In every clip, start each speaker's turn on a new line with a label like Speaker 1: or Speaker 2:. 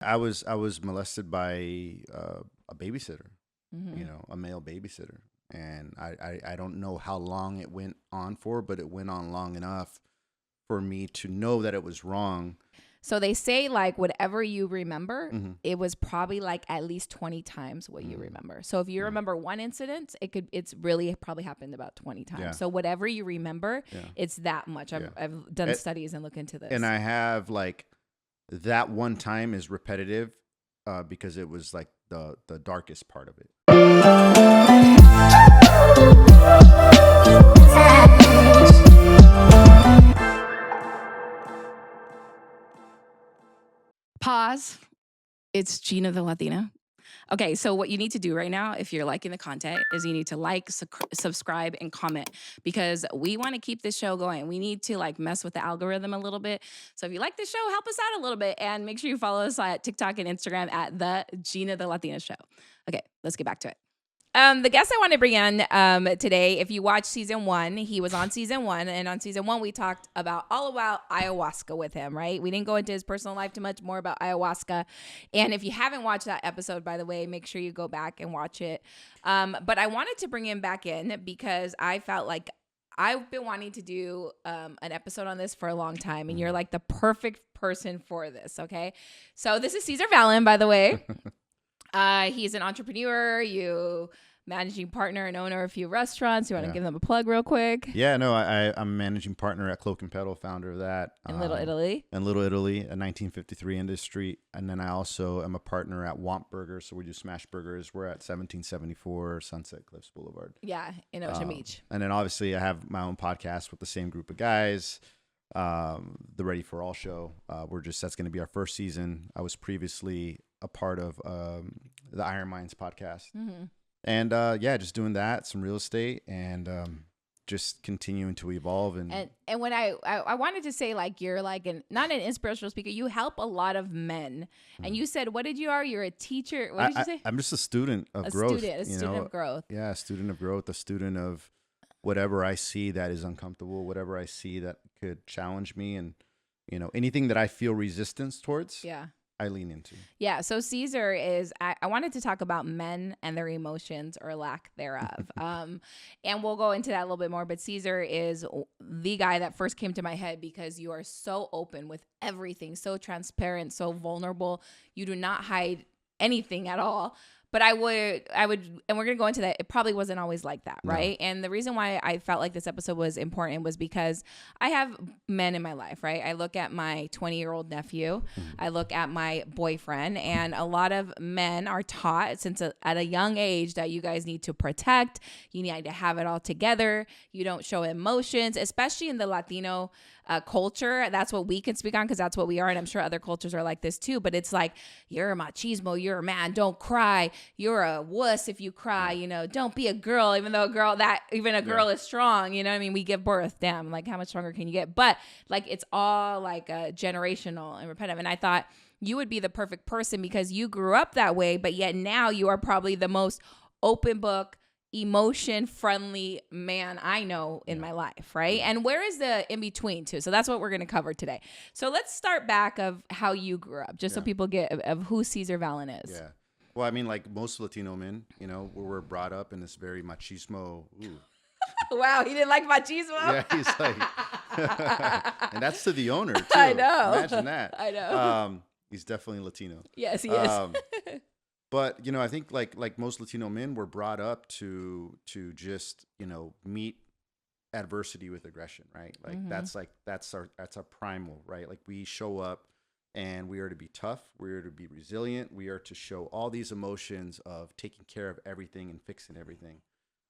Speaker 1: I was molested by a babysitter,
Speaker 2: Mm-hmm.
Speaker 1: a male babysitter, and I don't know how long it went on for, but it went on long enough for me to know that it was wrong.
Speaker 2: So they say like whatever you remember,
Speaker 1: Hmm.
Speaker 2: it was probably like at least 20 times what you
Speaker 1: Hmm.
Speaker 2: remember. So if you
Speaker 1: Yeah,
Speaker 2: remember one incident, it's really probably happened about 20
Speaker 1: yeah,
Speaker 2: times. So whatever you remember,
Speaker 1: yeah,
Speaker 2: it's that much.
Speaker 1: yeah.
Speaker 2: I've done
Speaker 1: A-
Speaker 2: studies and looked into
Speaker 1: And
Speaker 2: this.
Speaker 1: I have like that one time is repetitive, because it was like the darkest part of it.
Speaker 2: Pause. It's Geena the Latina. Okay, so what you need to do right now, if you're liking the content, is you need to like, subscribe, and comment because we want to keep this show going. We need to like mess with the algorithm a little bit. So if you like the show, help us out a little bit and make sure you follow us at TikTok and Instagram at the Geena the Latina Show. Okay, let's get back to it. The guest I want to bring on today, if you watch season 1, he was on season 1, and on season 1 we talked all about ayahuasca with him, right? We didn't go into his personal life too much, more about ayahuasca. And if you haven't watched that episode, by the way, make sure you go back and watch it. But I wanted to bring him back in because I felt like I've been wanting to do an episode on this for a long time, and you're like the perfect person for this. Okay, so this is Cesar Vallin, by the way. He's an entrepreneur, managing partner and owner of a few restaurants. You want to
Speaker 1: Yeah.
Speaker 2: give them a plug real quick?
Speaker 1: Yeah, no, I'm managing partner at Cloak and Pedal, founder of that.
Speaker 2: In Little Italy.
Speaker 1: And Little Italy, a 1953 industry. And then I also am a partner at Womp Burger, so we do smash burgers. We're at 1774 Sunset Cliffs Boulevard.
Speaker 2: Yeah, in Ocean Beach.
Speaker 1: And then obviously I have my own podcast with the same group of guys, the Ready for All show. That's going to be our first season. I was previously a part of the Iron Minds podcast.
Speaker 2: Mm-hmm.
Speaker 1: And just doing that, some real estate, and just continuing to evolve.
Speaker 2: And when I wanted to say, like, you're like not an inspirational speaker, you help a lot of men. And you said, what did you are? You're a teacher. What did you say?
Speaker 1: I'm just a student of growth.
Speaker 2: A student of growth.
Speaker 1: Yeah, a student of growth, a student of whatever I see that is uncomfortable, whatever I see that could challenge me, and anything that I feel resistance towards.
Speaker 2: Yeah.
Speaker 1: I lean into.
Speaker 2: Yeah. So Cesar is, I wanted to talk about men and their emotions or lack thereof. And we'll go into that a little bit more, but Cesar is the guy that first came to my head because you are so open with everything, so transparent, so vulnerable. You do not hide anything at all. But I would, and we're going to go into that. It probably wasn't always like that, right? No. And the reason why I felt like this episode was important was because I have men in my life, right? I look at my 20-year-old nephew. I look at my boyfriend, and a lot of men are taught at a young age that you guys need to protect. You need to have it all together. You don't show emotions, especially in the Latino culture. That's what we can speak on because that's what we are. And I'm sure other cultures are like this too. But it's like, you're a machismo, you're a man, don't cry. You're a wuss if you cry, don't be a girl, even though a girl is strong, I mean, we give birth, damn, like how much stronger can you get? But like, it's all like generational and repetitive. And I thought you would be the perfect person because you grew up that way, but yet now you are probably the most open book, emotion friendly man I know in my life, right? And where is the in between too? So that's what we're going to cover today. So let's start back of how you grew up, just so people get of who Cesar Vallin is.
Speaker 1: Yeah. Well, I mean, like most Latino men, we were brought up in this very machismo. Ooh.
Speaker 2: Wow, he didn't like machismo.
Speaker 1: Yeah, he's like, and that's to the owner too.
Speaker 2: I know.
Speaker 1: Imagine that.
Speaker 2: I know.
Speaker 1: He's definitely Latino.
Speaker 2: Yes, he is.
Speaker 1: But I think like most Latino men were brought up to just meet adversity with aggression, right? Like that's our primal, right? Like we show up and we are to be tough, we are to be resilient, we are to show all these emotions of taking care of everything and fixing everything.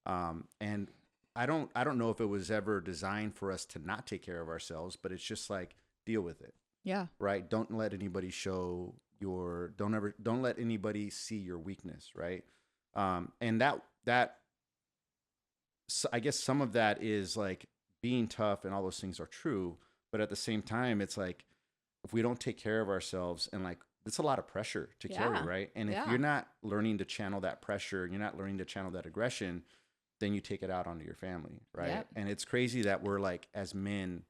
Speaker 1: And I don't know if it was ever designed for us to not take care of ourselves, but it's just like deal with it.
Speaker 2: Yeah.
Speaker 1: Right? Don't let anybody show don't let anybody see your weakness, right? And that so I guess some of that is like being tough and all those things are true, but at the same time it's like if we don't take care of ourselves, and like it's a lot of pressure to carry, right? And if you're not learning to channel that pressure, you're not learning to channel that aggression, then you take it out onto your family, right? Yep. And it's crazy that we're like, as men,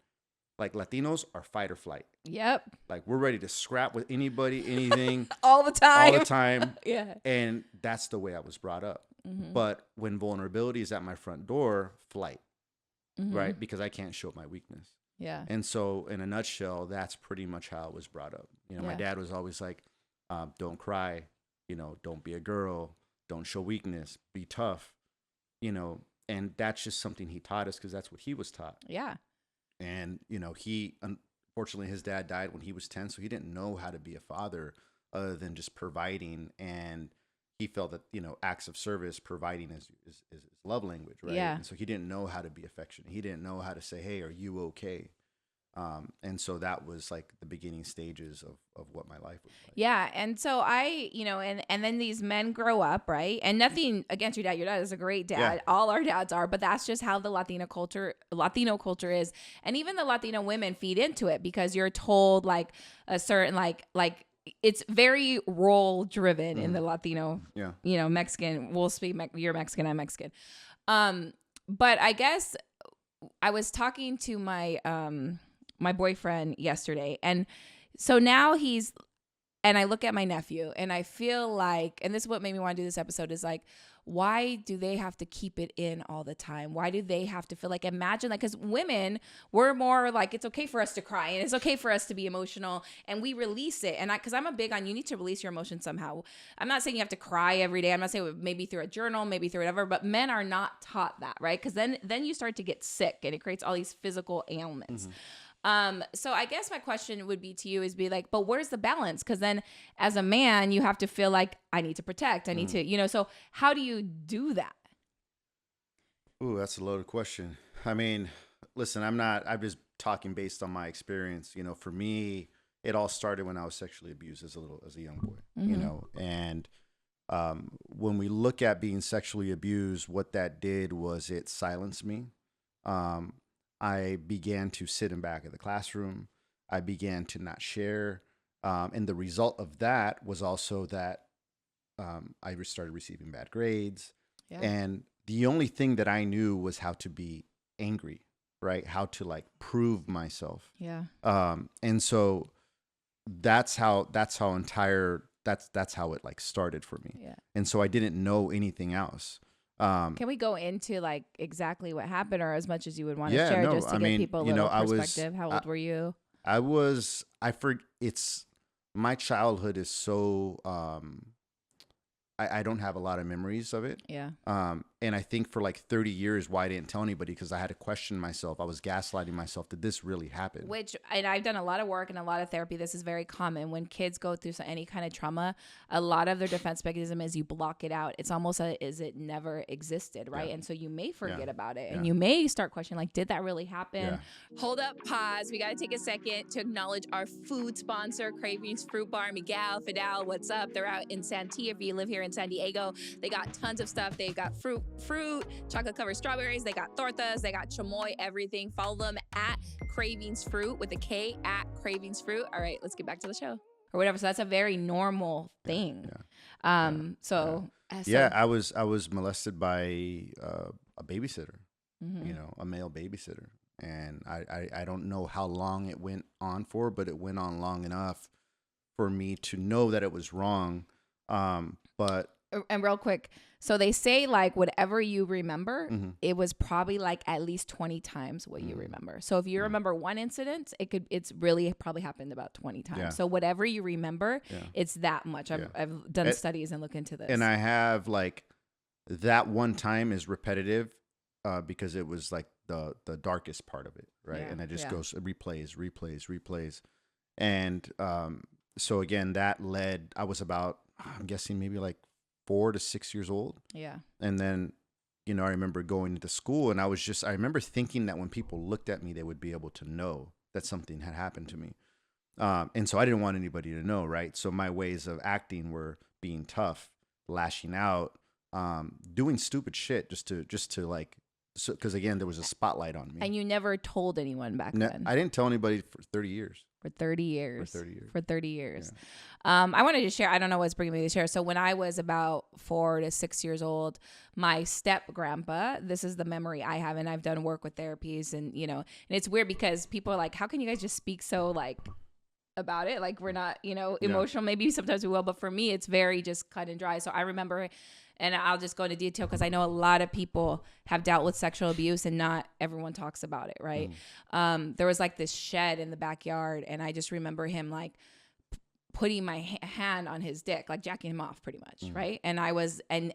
Speaker 1: like Latinos are fight or flight.
Speaker 2: Yep.
Speaker 1: Like we're ready to scrap with anybody, anything,
Speaker 2: All the time.
Speaker 1: all the time.
Speaker 2: Yeah.
Speaker 1: And that's the way I was brought up. But when vulnerability is at my front door, flight, right? Because I can't show my weakness.
Speaker 2: Yeah.
Speaker 1: And so in a nutshell, that's pretty much how I was brought up. You know, my dad was always like, don't cry, you know, don't be a girl, don't show weakness, be tough, you know, and that's just something he taught us because that's what he was taught.
Speaker 2: Yeah.
Speaker 1: And, you know, unfortunately, his dad died when he was 10, so he didn't know how to be a father other than just providing. And he felt that, you know, acts of service, providing is love language, right?
Speaker 2: Yeah.
Speaker 1: And so he didn't know how to be affectionate. He didn't know how to say, hey, are you okay? And so that was like the beginning stages of what my life was like.
Speaker 2: Yeah. And so you know, and then these men grow up, right? And nothing against your dad. Your dad is a great dad.
Speaker 1: Yeah.
Speaker 2: All our dads are, but that's just how the Latino culture is. And even the Latino women feed into it because you're told like a certain, like it's very role driven in the Latino, you know, Mexican, we'll speak, you're Mexican, I'm Mexican. But I guess I was talking to my boyfriend yesterday. And so now and I look at my nephew and I feel like, and this is what made me want to do this episode is like, why do they have to keep it in all the time? Why do they have to feel like, imagine like, because women, we're more like, it's okay for us to cry and it's okay for us to be emotional and we release it. And because I'm a big on, you need to release your emotions somehow. I'm not saying you have to cry every day. I'm not saying maybe through a journal, maybe through whatever, but men are not taught that, right? Because then you start to get sick and it creates all these physical ailments. So I guess my question would be to you is be like, but where's the balance? Because then as a man, you have to feel like I need to protect. I need to, you know, so how do you do that?
Speaker 1: Ooh, that's a loaded question. I mean, listen, I'm just talking based on my experience. You know, for me, it all started when I was sexually abused as a young boy, you know, and when we look at being sexually abused, what that did was it silenced me. I began to sit in back of the classroom. I began to not share. And the result of that was also that I started receiving bad grades. Yeah. And the only thing that I knew was how to be angry, right? How to like prove myself.
Speaker 2: Yeah.
Speaker 1: And so that's how it like started for me.
Speaker 2: Yeah.
Speaker 1: And so I didn't know anything else.
Speaker 2: Can we go into like exactly what happened or as much as you would want to share just to give people a little perspective? How old were you?
Speaker 1: My childhood is so, I don't have a lot of memories of it.
Speaker 2: Yeah.
Speaker 1: And I think for like 30 years, why I didn't tell anybody, because I had to question myself. I was gaslighting myself. Did this really happen?
Speaker 2: And I've done a lot of work and a lot of therapy. This is very common when kids go through any kind of trauma. A lot of their defense mechanism is you block it out. It's almost as it never existed, right? Yeah. And so you may forget about it, and you may start questioning, like, did that really happen? Yeah. Hold up, pause. We got to take a second to acknowledge our food sponsor, Cravings Fruit Bar. Miguel, Fidel, what's up? They're out in Santee. If you live here in San Diego, they got tons of stuff. They've got fruit, chocolate covered strawberries. They got tortas. They got chamoy, everything. Follow them at Cravings Fruit with a K, at Cravings Fruit. All right, let's get back to the show or whatever. So that's a very normal thing.
Speaker 1: Yeah. I was molested by a babysitter, you know, a male babysitter. And I don't know how long it went on for, but it went on long enough for me to know that it was wrong. And
Speaker 2: real quick, so they say like whatever you remember, it was probably like at least 20 times what you remember. So if you remember one incident, it's really probably happened about 20 times. Yeah. So whatever you remember, it's that much. I've done studies and looked into this.
Speaker 1: And I have like that one time is repetitive because it was like the darkest part of it, right? Yeah. And it just goes replays. And so again, that led, I was about, I'm guessing maybe like 4 to 6 years old.
Speaker 2: Yeah.
Speaker 1: And then, you know, I remember going to school and I remember thinking that when people looked at me, they would be able to know that something had happened to me. And so I didn't want anybody to know, right? So my ways of acting were being tough, lashing out, doing stupid shit just to like, because again, there was a spotlight on me.
Speaker 2: And you never told anyone back then?
Speaker 1: I didn't tell anybody for 30 years.
Speaker 2: For 30 years.
Speaker 1: For 30 years.
Speaker 2: For 30 years.
Speaker 1: Yeah.
Speaker 2: I wanted to share, I don't know what's bringing me to share. So when I was about 4 to 6 years old, my step grandpa, this is the memory I have, and I've done work with therapies, and, you know, and it's weird because people are like, how can you guys just speak so like about it? Like we're not, you know, emotional. Maybe sometimes we will, but for me, it's very just cut and dry. So I remember, and I'll just go into detail because I know a lot of people have dealt with sexual abuse and not everyone talks about it, right? There was like this shed in the backyard, and I just remember him like putting my hand on his dick, like jacking him off pretty much, right? And I was, and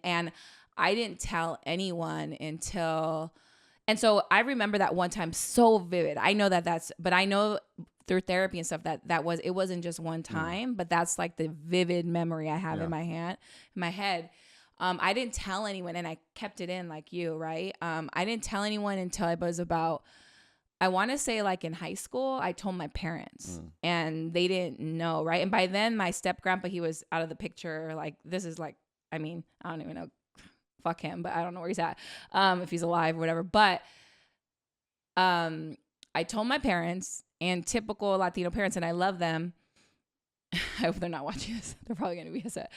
Speaker 2: I didn't tell anyone until, and so I remember that one time so vivid. I know but I know through therapy and stuff it wasn't just one time, but that's like the vivid memory I have in my head. I didn't tell anyone, and I kept it in like you, right? I didn't tell anyone until I was about, I want to say like in high school, I told my parents and they didn't know, right? And by then my step grandpa, he was out of the picture. Like this is like, I mean, I don't even know, fuck him, but I don't know where he's at, if he's alive or whatever. But I told my parents, and typical Latino parents, and I love them. I hope they're not watching this. They're probably going to be upset.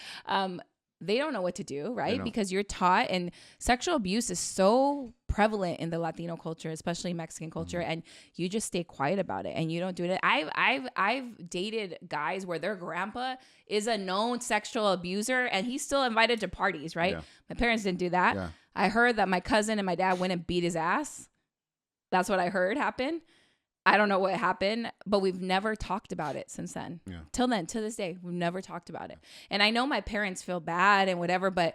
Speaker 2: They don't know what to do, right? Because you're taught, and sexual abuse is so prevalent in the Latino culture, especially Mexican culture, and you just stay quiet about it and you don't do it. I've dated guys where their grandpa is a known sexual abuser and he's still invited to parties, right? Yeah. My parents didn't do that. Yeah. I heard that my cousin and my dad went and beat his ass. That's what I heard happened. I don't know what happened, but we've never talked about it since then. Yeah. Till then, to this day, we've never talked about it. And I know my parents feel bad and whatever, but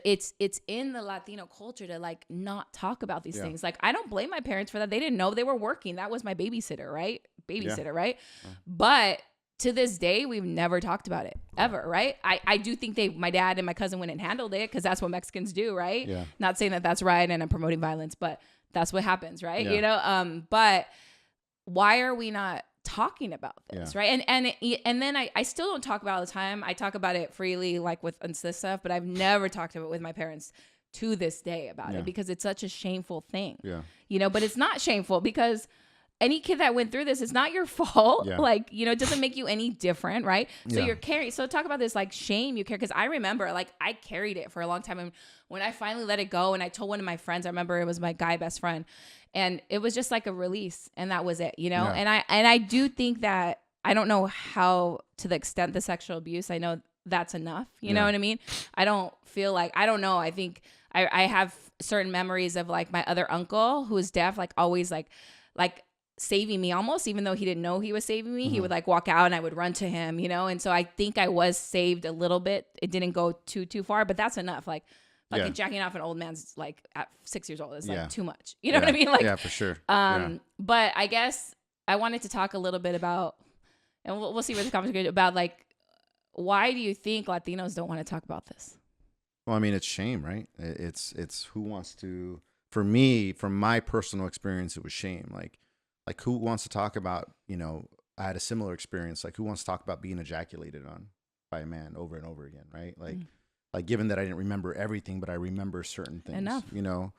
Speaker 2: it's in the Latino culture to like not talk about these things. Like I don't blame my parents for that. They didn't know, they were working. That was my babysitter, right? Right? But to this day, we've never talked about it ever, right? I do think my dad and my cousin went and handled it because that's what Mexicans do, right? Yeah. Not saying that that's right and I'm promoting violence, but that's what happens, right? Yeah. You know, but why are we not talking about this, right? And then I still don't talk about it all the time. I talk about it freely, like with this stuff, but I've never talked about it with my parents to this day about it because it's such a shameful thing. Yeah. You know, but it's not shameful because any kid that went through this, it's not your fault. Yeah. Like, you know, it doesn't make you any different, right? So you're carrying, so talk about this like shame you carry, because I remember like I carried it for a long time. And when I finally let it go and I told one of my friends, I remember it was my guy best friend, and it was just like a release, and that was it, you know? Yeah. And I do think that, I don't know how, to the extent the sexual abuse, I know that's enough. You know what I mean? I don't feel like, I don't know. I think I have certain memories of like my other uncle who is deaf, like always like saving me almost, even though he didn't know he was saving me. He would like walk out and I would run to him, you know? And so I think I was saved a little bit. It didn't go too far, but that's enough. Like jacking off an old man's like at 6 years old is like too much. You know what I mean? Like,
Speaker 1: yeah, for sure.
Speaker 2: But I guess I wanted to talk a little bit about, and we'll see where the conversation goes, about like, why do you think Latinos don't want to talk about this?
Speaker 1: Well, I mean, it's shame, right? It's who wants to, for me, from my personal experience, it was shame. Like who wants to talk about, you know, I had a similar experience. Like who wants to talk about being ejaculated on by a man over and over again, right? Like given that I didn't remember everything, but I remember certain things. Enough. You know,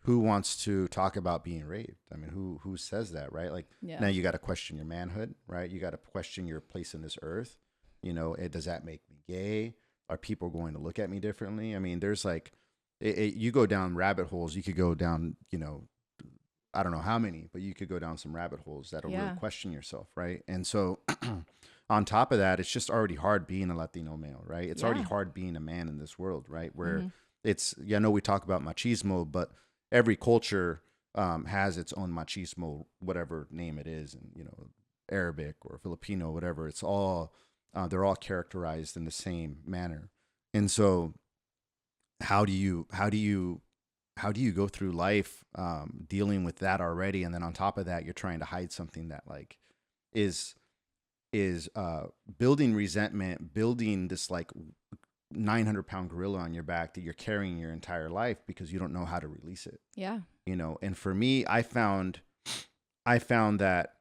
Speaker 1: who wants to talk about being raped? I mean, who says that, right? Like now you got to question your manhood, right? You got to question your place in this earth. You know, does that make me gay? Are people going to look at me differently? I mean, there's like, you go down rabbit holes. You could go down, you know, I don't know how many, but you could go down some rabbit holes that'll really question yourself, right? And so on top of that, it's just already hard being a Latino male, right? It's already hard being a man in this world, right? Where it's, I know we talk about machismo, but every culture has its own machismo, whatever name it is, and, you know, Arabic or Filipino, whatever, it's all, they're all characterized in the same manner. And so how do you go through life dealing with that already, and then on top of that you're trying to hide something that like is building resentment, building this like 900-pound gorilla on your back that you're carrying your entire life because you don't know how to release it. Yeah. You know, and for me, I found that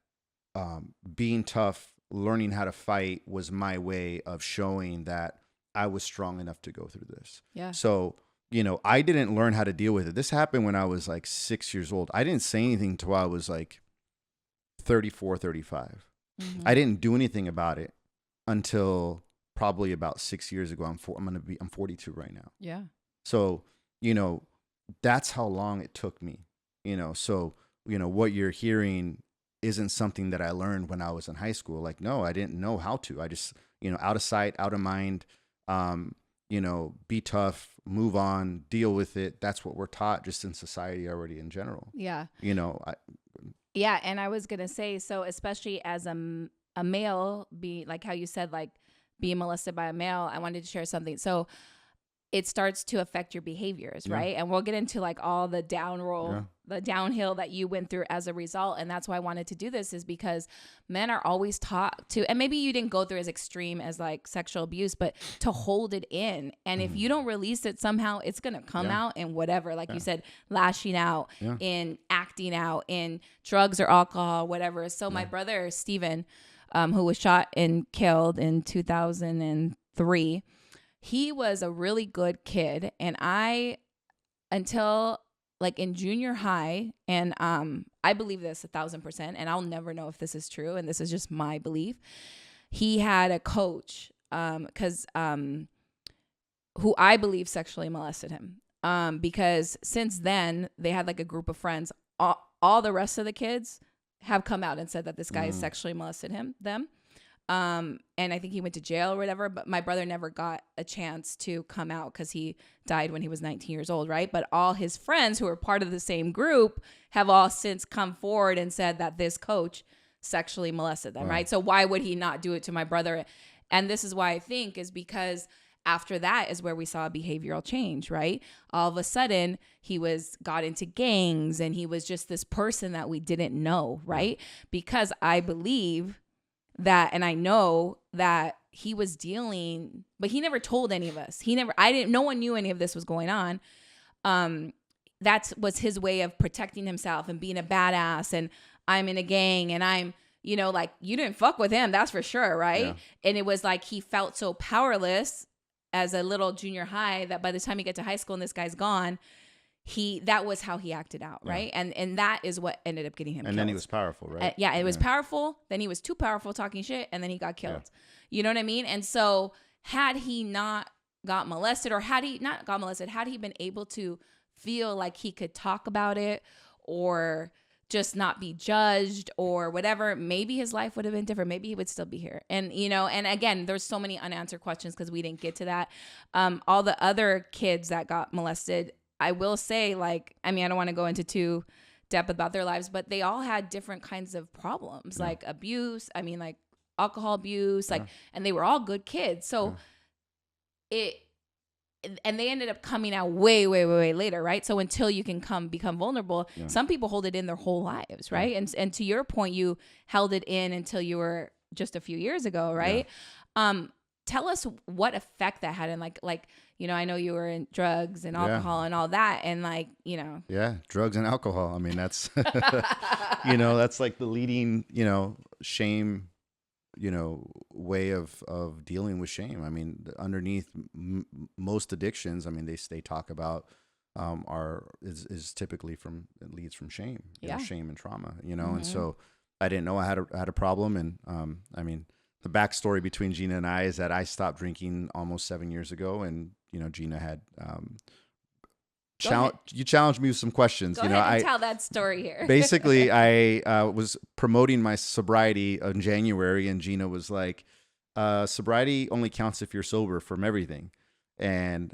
Speaker 1: being tough, learning how to fight was my way of showing that I was strong enough to go through this. Yeah. So, you know, I didn't learn how to deal with it. This happened when I was like 6 years old. I didn't say anything until I was like 34, 35. I didn't do anything about it until probably about 6 years ago. I'm 42 right now.
Speaker 2: Yeah.
Speaker 1: So, you know, that's how long it took me, you know. So, you know, what you're hearing isn't something that I learned when I was in high school. Like, no, I didn't know how to. I just, you know, out of sight, out of mind, you know, be tough, move on, deal with it. That's what we're taught just in society already in general.
Speaker 2: Yeah.
Speaker 1: You know,
Speaker 2: Yeah. And I was going to say, so especially as a male, be like how you said, like being molested by a male, I wanted to share something. So it starts to affect your behaviors, right? And we'll get into like all the the downhill that you went through as a result. And that's why I wanted to do this, is because men are always taught to, and maybe you didn't go through as extreme as like sexual abuse, but to hold it in. And if you don't release it, somehow it's going to come out in whatever, like you said, lashing out, in acting out, in drugs or alcohol, whatever. So my brother, Steven, who was shot and killed in 2003, he was a really good kid. And until like in junior high, and I believe this 1,000%, and I'll never know if this is true, and this is just my belief. He had a coach, who I believe sexually molested him. Because since then they had like a group of friends. All the rest of the kids have come out and said that this guy has sexually molested them. And I think he went to jail or whatever, but my brother never got a chance to come out because he died when he was 19 years old, right? But all his friends who are part of the same group have all since come forward and said that this coach sexually molested them, right? So why would he not do it to my brother? And this is why I think is because after that is where we saw a behavioral change, right? All of a sudden he got into gangs, and he was just this person that we didn't know, right? Because I believe that, and I know that he was dealing, but he never told any of us. No one knew any of this was going on. That was his way of protecting himself and being a badass. And I'm in a gang, and I'm, you know, like, you didn't fuck with him, that's for sure, right? Yeah. And it was like he felt so powerless as a little junior high that by the time he got to high school and this guy's gone, that was how he acted out, right? And that is what ended up getting him killed.
Speaker 1: Then he was powerful, right?
Speaker 2: It was powerful. Then he was too powerful talking shit, and then he got killed. You know what I mean? And so had he not got molested, or had he not got molested, had he been able to feel like he could talk about it or just not be judged or whatever, maybe his life would have been different. Maybe he would still be here. And, you know, and again, there's so many unanswered questions because we didn't get to that. All the other kids that got molested, I will say, like, I mean, I don't want to go into too depth about their lives, but they all had different kinds of problems, like abuse. I mean, like alcohol abuse, like, and they were all good kids. So and they ended up coming out way, way, way, way later, right? So until you can become vulnerable, some people hold it in their whole lives, right? And to your point, you held it in until you were just a few years ago, right? Tell us what effect that had, and like, you know, I know you were in drugs and alcohol and all that, and like, you know.
Speaker 1: Yeah, drugs and alcohol. I mean, that's, you know, that's like the leading, you know, shame, you know, way of dealing with shame. I mean, underneath most addictions, I mean, they talk about is typically it leads from shame, you know, shame and trauma, you know. And so I didn't know I had a problem. And I mean, the backstory between Geena and I is that I stopped drinking almost 7 years ago, and you know, Geena had you challenged me with some questions.
Speaker 2: Go
Speaker 1: you
Speaker 2: ahead
Speaker 1: know,
Speaker 2: and tell that story here.
Speaker 1: Basically, I was promoting my sobriety in January, and Geena was like, "Sobriety only counts if you're sober from everything." And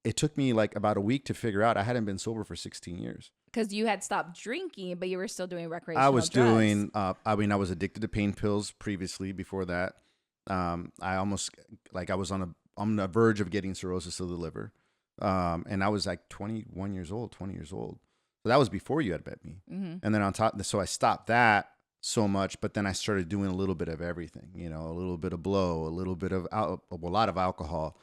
Speaker 1: it took me like about a week to figure out I hadn't been sober for 16 years.
Speaker 2: Because you had stopped drinking, but you were still doing recreational
Speaker 1: I was
Speaker 2: drugs.
Speaker 1: doing, I mean, I was addicted to pain pills previously before that. I almost, like, I was on the verge of getting cirrhosis of the liver. And I was like 20 years old. So that was before you had met me. And then on top, so I stopped that so much, but then I started doing a little bit of everything, you know, a little bit of blow, a little bit of, a lot of alcohol,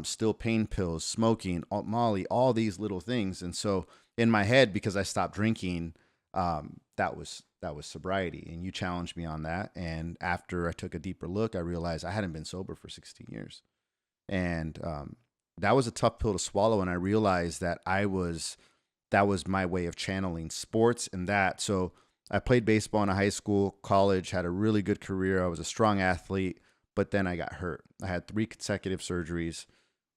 Speaker 1: still pain pills, smoking, Molly, all these little things. And so in my head, because I stopped drinking, that was sobriety. And you challenged me on that. And after I took a deeper look, I realized I hadn't been sober for 16 years. And that was a tough pill to swallow. And I realized that that was my way of channeling sports and that. So I played baseball in a high school, college, had a really good career. I was a strong athlete, but then I got hurt. I had 3 consecutive surgeries,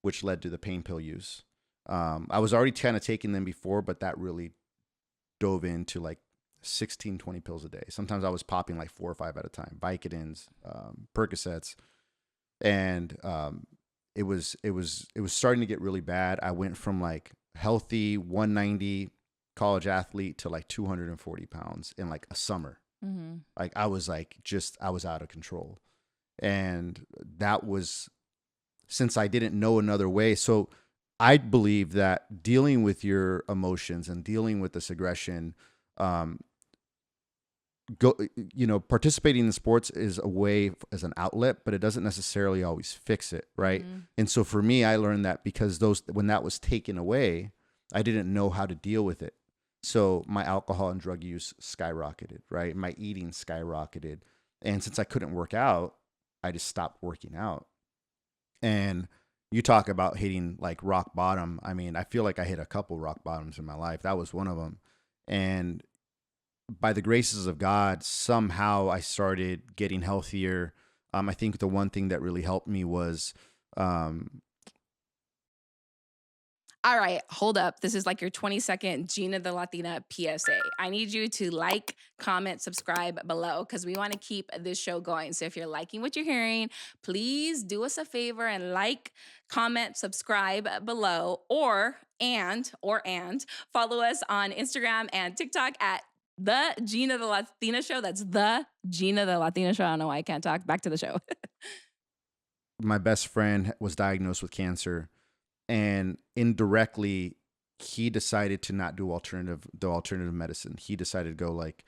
Speaker 1: which led to the pain pill use. I was already kind of taking them before, but that really dove into like 16, 20 pills a day. Sometimes I was popping like 4 or 5 at a time, Vicodins, Percocets. And it was starting to get really bad. I went from like healthy 190 college athlete to like 240 pounds in like a summer.
Speaker 2: Mm-hmm.
Speaker 1: Like I was like I was out of control. And that was since I didn't know another way. So I believe that dealing with your emotions and dealing with this aggression, um, participating in sports is a way as an outlet, but it doesn't necessarily always fix it, right?
Speaker 2: Mm-hmm.
Speaker 1: And so for me, I learned that because when that was taken away, I didn't know how to deal with it. So my alcohol and drug use skyrocketed, right? My eating skyrocketed. And since I couldn't work out, I just stopped working out. And you talk about hitting like rock bottom. I mean, I feel like I hit a couple rock bottoms in my life. That was one of them. And by the graces of God, somehow I started getting healthier. I think the one thing that really helped me was,
Speaker 2: All right, hold up. This is like your 20-second Geena the Latina PSA. I need you to like, comment, subscribe below because we want to keep this show going. So if you're liking what you're hearing, please do us a favor and like, comment, subscribe below, or follow us on Instagram and TikTok at the Geena the Latina Show. That's the Geena the Latina Show. I don't know why I can't talk. Back to the show.
Speaker 1: my best friend was diagnosed with cancer, and indirectly he decided to not do the alternative medicine. He decided to go like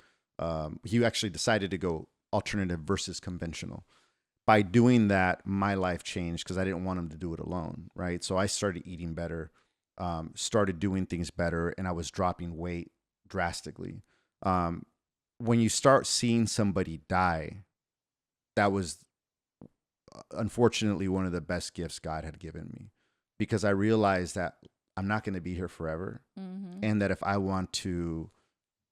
Speaker 1: he actually decided to go alternative versus conventional. By doing that, my life changed because I didn't want him to do it alone, right? So I started eating better, started doing things better, and I was dropping weight drastically. When you start seeing somebody die, that was unfortunately one of the best gifts God had given me, because I realized that I'm not going to be here forever.
Speaker 2: Mm-hmm.
Speaker 1: And that if I want to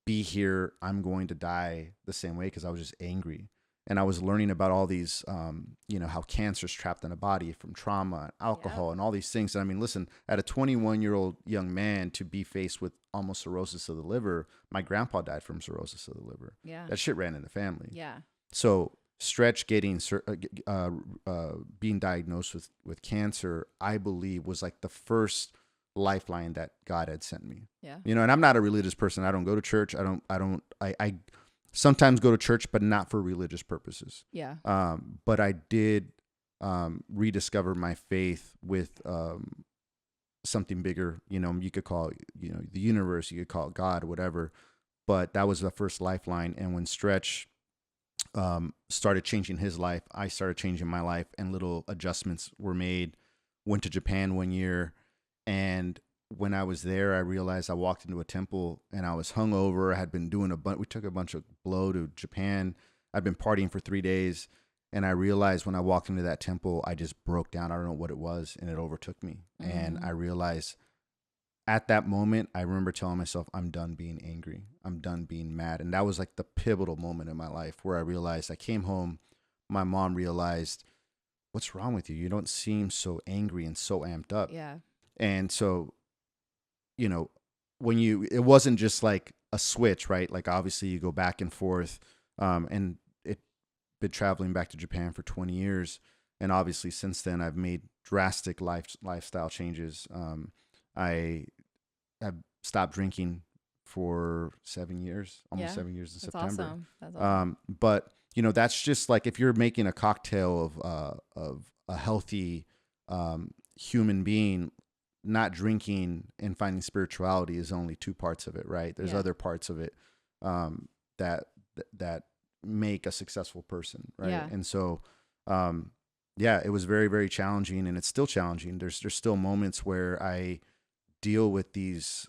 Speaker 1: be here, I'm going to die the same way, because I was just angry. And I was learning about all these, how cancer's trapped in the body from trauma, alcohol, and all these things. And I mean, listen, at a 21-year-old young man to be faced with almost cirrhosis of the liver, my grandpa died from cirrhosis of the liver.
Speaker 2: Yeah.
Speaker 1: That shit ran in the family.
Speaker 2: Yeah.
Speaker 1: So Stretch being diagnosed with cancer, I believe, was like the first lifeline that God had sent me.
Speaker 2: Yeah.
Speaker 1: And I'm not a religious person. I don't go to church. I sometimes go to church, but not for religious purposes.
Speaker 2: Yeah.
Speaker 1: But I did rediscover my faith with something bigger. You could call it, the universe. You could call it God, whatever. But that was the first lifeline. And when Stretch started changing his life, I started changing my life, and little adjustments were made. Went to Japan one year, and when I was there, I realized I walked into a temple and I was hungover. I had been doing we took a bunch of blow to Japan. I'd been partying for 3 days, and I realized when I walked into that temple, I just broke down. I don't know what it was, and it overtook me. Mm-hmm. And I realized at that moment, I remember telling myself, I'm done being angry. I'm done being mad. And that was like the pivotal moment in my life where I realized, I came home, my mom realized, what's wrong with you? You don't seem so angry and so amped up.
Speaker 2: Yeah.
Speaker 1: And so, it wasn't just like a switch, right? Like obviously you go back and forth, and it been traveling back to Japan for 20 years. And obviously since then I've made drastic lifestyle changes. I have stopped drinking for 7 years, almost 7 years in September.
Speaker 2: Awesome. That's awesome.
Speaker 1: But that's just like, if you're making a cocktail of a healthy human being, not drinking and finding spirituality is only 2 parts of it, right? There's other parts of it that make a successful person, right?
Speaker 2: Yeah.
Speaker 1: And so, it was very, very challenging, and it's still challenging. There's still moments where I deal with these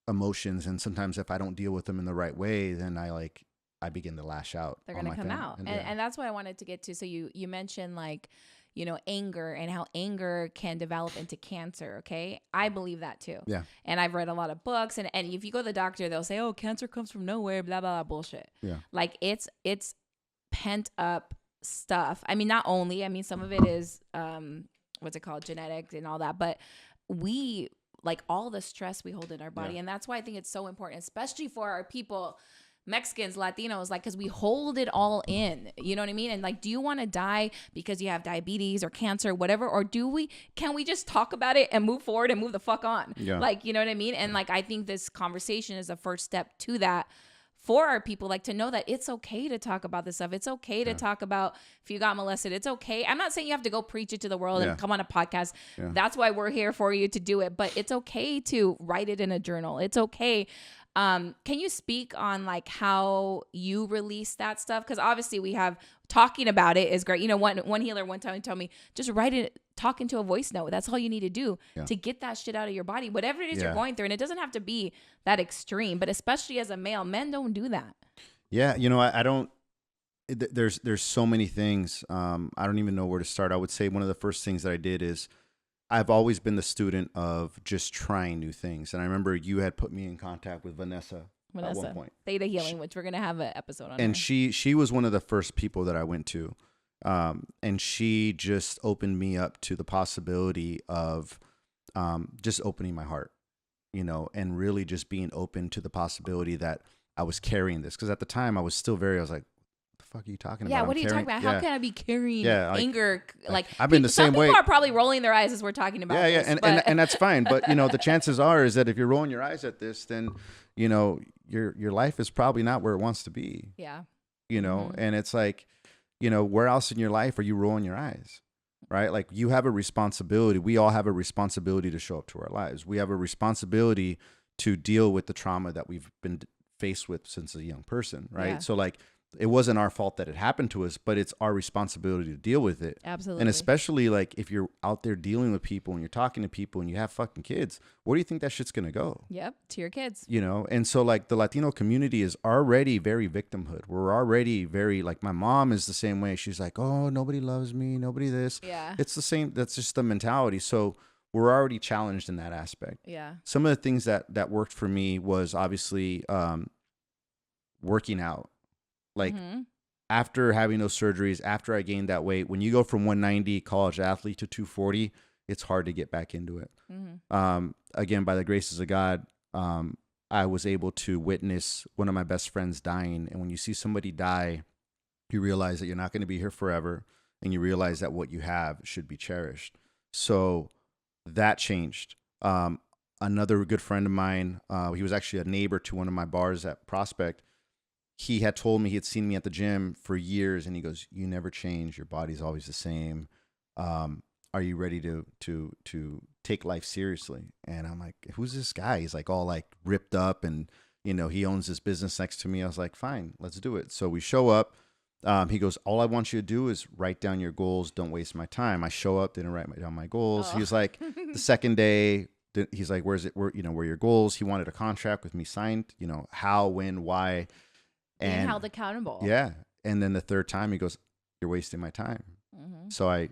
Speaker 1: emotions, and sometimes if I don't deal with them in the right way, then I begin to lash out.
Speaker 2: They're going to come out. And that's what I wanted to get to. So you mentioned, like, anger and how anger can develop into cancer. Okay. I believe that too.
Speaker 1: Yeah.
Speaker 2: And I've read a lot of books, and if you go to the doctor, they'll say, oh, cancer comes from nowhere, blah, blah, blah, bullshit.
Speaker 1: Yeah.
Speaker 2: Like it's pent up stuff. I mean, not only, I mean, some of it is, what's it called? Genetics and all that, but we like all the stress we hold in our body. And that's why I think it's so important, especially for our people, Mexicans, Latinos, like, because we hold it all in, you know what I mean? And like, do you want to die because you have diabetes or cancer, whatever? Or can we just talk about it and move forward and move the fuck on?
Speaker 1: Yeah.
Speaker 2: Like, you know what I mean? And like, I think this conversation is the first step to that for our people, like to know that it's okay to talk about this stuff. It's okay to talk about if you got molested. It's okay. I'm not saying you have to go preach it to the world and come on a podcast. Yeah. That's why we're here for you to do it. But it's okay to write it in a journal. It's okay. Can you speak on like how you release that stuff? Because obviously we have talking about it is great. You know, one healer one time told me, just write it, talk into a voice note. That's all you need to do to get that shit out of your body, whatever it is you're going through. And it doesn't have to be that extreme, but especially as a male, men don't do that.
Speaker 1: Yeah. You know, I don't, there's so many things. I don't even know where to start. I would say one of the first things that I did is I've always been the student of just trying new things. And I remember you had put me in contact with Vanessa at one point.
Speaker 2: Theta Healing, which we're going to have an episode on.
Speaker 1: And she was one of the first people that I went to. And she just opened me up to the possibility of just opening my heart, you know, and really just being open to the possibility that I was carrying this. Because at the time I was like, fuck are you talking about?
Speaker 2: Yeah, what are you talking about? How can I be carrying anger? Like
Speaker 1: I've been the same way.
Speaker 2: People are probably rolling their eyes as we're talking about this.
Speaker 1: And that's fine. But you know, the chances are is that if you're rolling your eyes at this, then you know your life is probably not where it wants to be.
Speaker 2: Yeah.
Speaker 1: You know, and it's like, you know, where else in your life are you rolling your eyes? Right? Like you have a responsibility. We all have a responsibility to show up to our lives. We have a responsibility to deal with the trauma that we've been faced with since a young person. Right.
Speaker 2: Yeah.
Speaker 1: So like, it wasn't our fault that it happened to us, but it's our responsibility to deal with it.
Speaker 2: Absolutely.
Speaker 1: And especially like if you're out there dealing with people and you're talking to people and you have fucking kids, where do you think that shit's going to go?
Speaker 2: Yep. To your kids.
Speaker 1: You know? And so like the Latino community is already very victimhood. We're already very, like my mom is the same way. She's like, oh, nobody loves me. Nobody this.
Speaker 2: Yeah.
Speaker 1: It's the same. That's just the mentality. So we're already challenged in that aspect.
Speaker 2: Yeah.
Speaker 1: Some of the things that worked for me was obviously working out. Like after having those surgeries, after I gained that weight, when you go from 190 college athlete to 240, it's hard to get back into it. Again, by the graces of God, I was able to witness one of my best friends dying. And when you see somebody die, you realize that you're not going to be here forever. And you realize that what you have should be cherished. So that changed. Another good friend of mine, he was actually a neighbor to one of my bars at Prospect. He had told me, he had seen me at the gym for years, and he goes, you never change. Your body's always the same. Are you ready to take life seriously? And I'm like, who's this guy? He's like all like ripped up, and you know, he owns this business next to me. I was like, fine, let's do it. So we show up. He goes, all I want you to do is write down your goals. Don't waste my time. I show up, didn't write down my goals. He was like, the second day, he's like, where are your goals? He wanted a contract with me signed, you know, how, when, why.
Speaker 2: And held accountable.
Speaker 1: Yeah. And then the third time he goes, you're wasting my time. So I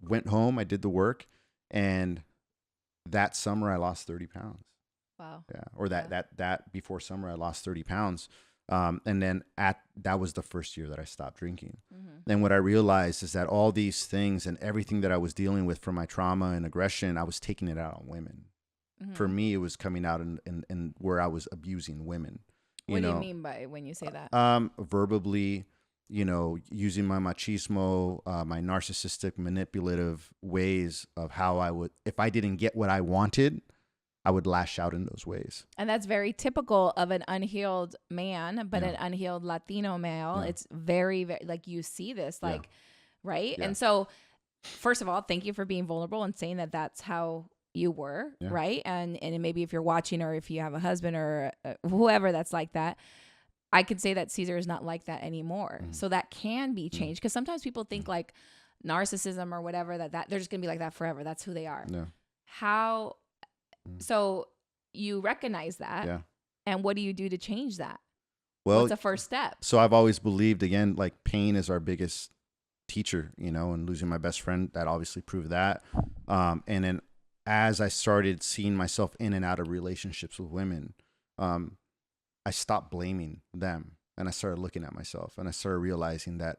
Speaker 1: went home, I did the work, and that summer I lost 30 pounds.
Speaker 2: Wow.
Speaker 1: Yeah. Or that before summer I lost 30 pounds. And then that was the first year that I stopped drinking. And what I realized is that all these things and everything that I was dealing with from my trauma and aggression, I was taking it out on women. For me, it was coming out in where I was abusing women.
Speaker 2: What do you mean by when you say that?
Speaker 1: Verbally, you know, using my machismo, my narcissistic, manipulative ways of how I would, if I didn't get what I wanted, I would lash out in those ways.
Speaker 2: And that's very typical of an unhealed man, but an unhealed Latino male. It's very, very, like you see this, like, right? And so, first of all, thank you for being vulnerable and saying that that's how you were, right? And maybe if you're watching or if you have a husband or whoever that's like that, I could say that Cesar is not like that anymore. So that can be changed, because sometimes people think like narcissism or whatever, that they're just gonna be like that forever. That's who they are. How? So you recognize that, and what do you do to change that?
Speaker 1: Well,
Speaker 2: what's the first step?
Speaker 1: So I've always believed, again, like pain is our biggest teacher, you know, and losing my best friend, that obviously proved that. And then as I started seeing myself in and out of relationships with women, I stopped blaming them, and I started looking at myself, and I started realizing that